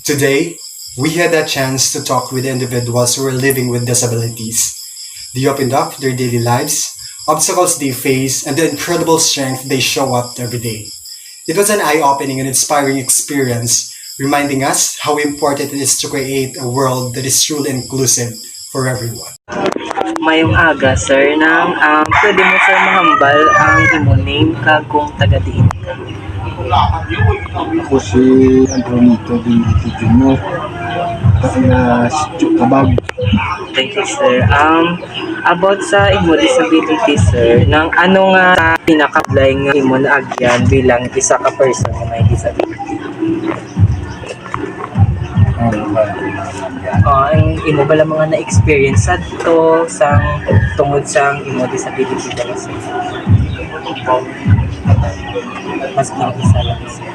Today, we had a chance to talk with individuals who are living with disabilities. They opened up their daily lives, obstacles they face, and the incredible strength they show up every day. It was an eye-opening and inspiring experience, reminding us how important it is to create a world that is truly inclusive for everyone. Mayong aga, sir, nang pwede mo sir mahambal ang imo name kag kung taga diin ka. Ako si Andronito Benito Jr. Kabag. Thank you, sir. About sa imo disability, sir, nang ano nga pinakablay nga imo na agyan bilang isa ka person na may disability? Ang imo bala mga na-experience sa to sang tungod sang imo disability bala sir? Mas isa lang sir.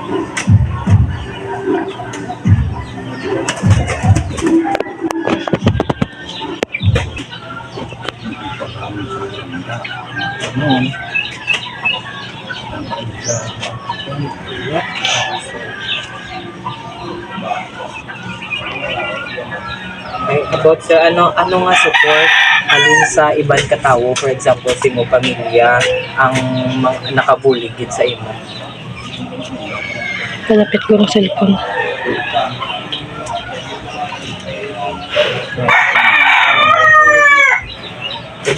Okay, about sa ano nga support alin sa ibang katawo, for example sa imo pamilya ang nakabulig gid sa imo. Palapit ko ng cellphone.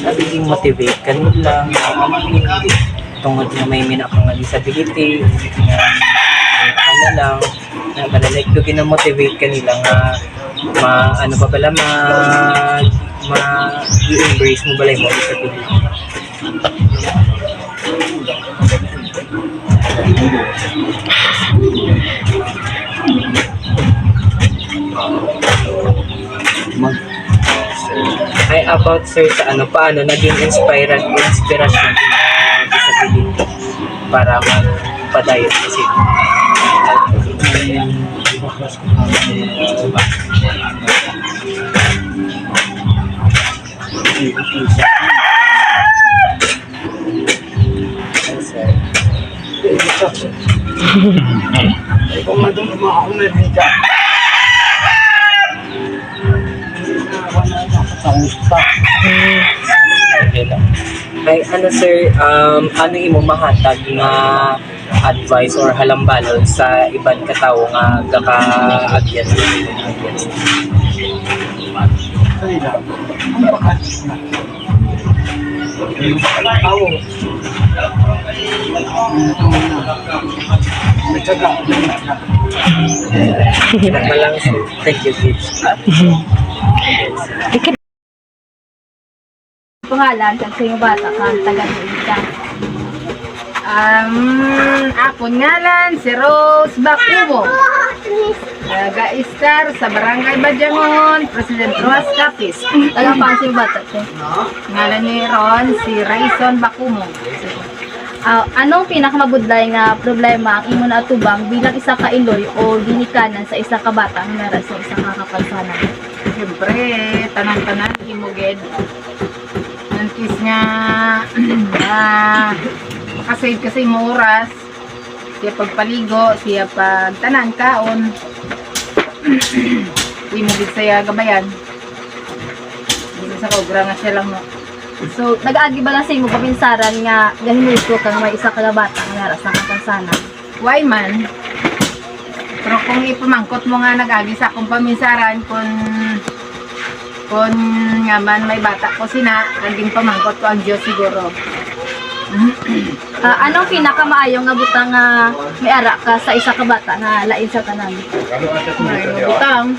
Nagiging motivate kanila tungod nga may minaka nga disability ano lang na like to gina-motivate kanila nga ano pa pala i-embrace mo balay mo disability. Ay about sir sa ano paano naging inspirasyon ng disability para magpadayon kasi ay ano sir, ano imo mahatag nga advice or halambalon sa ibang katawo nga gaka-agyan malang sir. Thank you kids. Pangalan kag sa bata kang taga-diin ka. Akong ngalan si Rose Bacumo. Taga-Istar sa Barangay Badyangon, President Ruas Capiz. Taga pa si bata siya. Ngalan ni Ron si Rayson Bacumo. Anong pinakamabudlay nga problema ang imo naatubang bilang isa ka iloy o ginikanan sa isa ka bata nga meron sa isa ka kapansanan? Siyempre, tanan-tanan imuged. Nantis nga makasave kasi mo oras. Siya pagpaligo, siya pagtanan kaon. Imuged saya gabayan. Hindi sa kaubra nga siya lang mo. So, nag-aagi ba lang sa imo paminsaran nga gahinuso kang may isa ka bata nga meron sa kapansanan? Why man? Pero kung ipamangkot mo nga nag-agi sa akong paminsaran kung nga man may bata ko sina, naging pamangkot ko ang Diyos siguro. Anong pinakamaayo nga butang nga may ara ka sa isa ka bata nga lain sa tanan? Butang.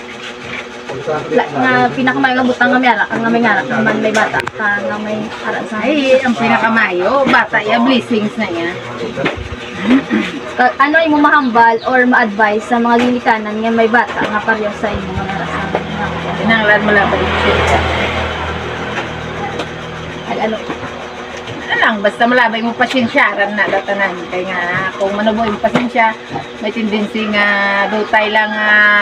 Nga pinakamaayo nga butang nga may ara ka nga may ara ka man may bata ka nga may ara sa Ay, ang pinakamayo, bata ya, blessings na yan. ano imo mahambal or ma-advise sa mga ginikanan nga may bata nga pareho sa imo nga meron sa Pinanglan mo lang balik siya. ano Ano lang, basta malabay mo pasensyaran na datanan. Kaya nga, kung manuboy mo pasensya, may tendency nga dutay lang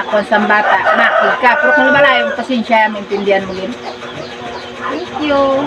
kung sa bata, makik ka. Pero kung lumalayo mo pasensya, maintindihan mo din. thank you.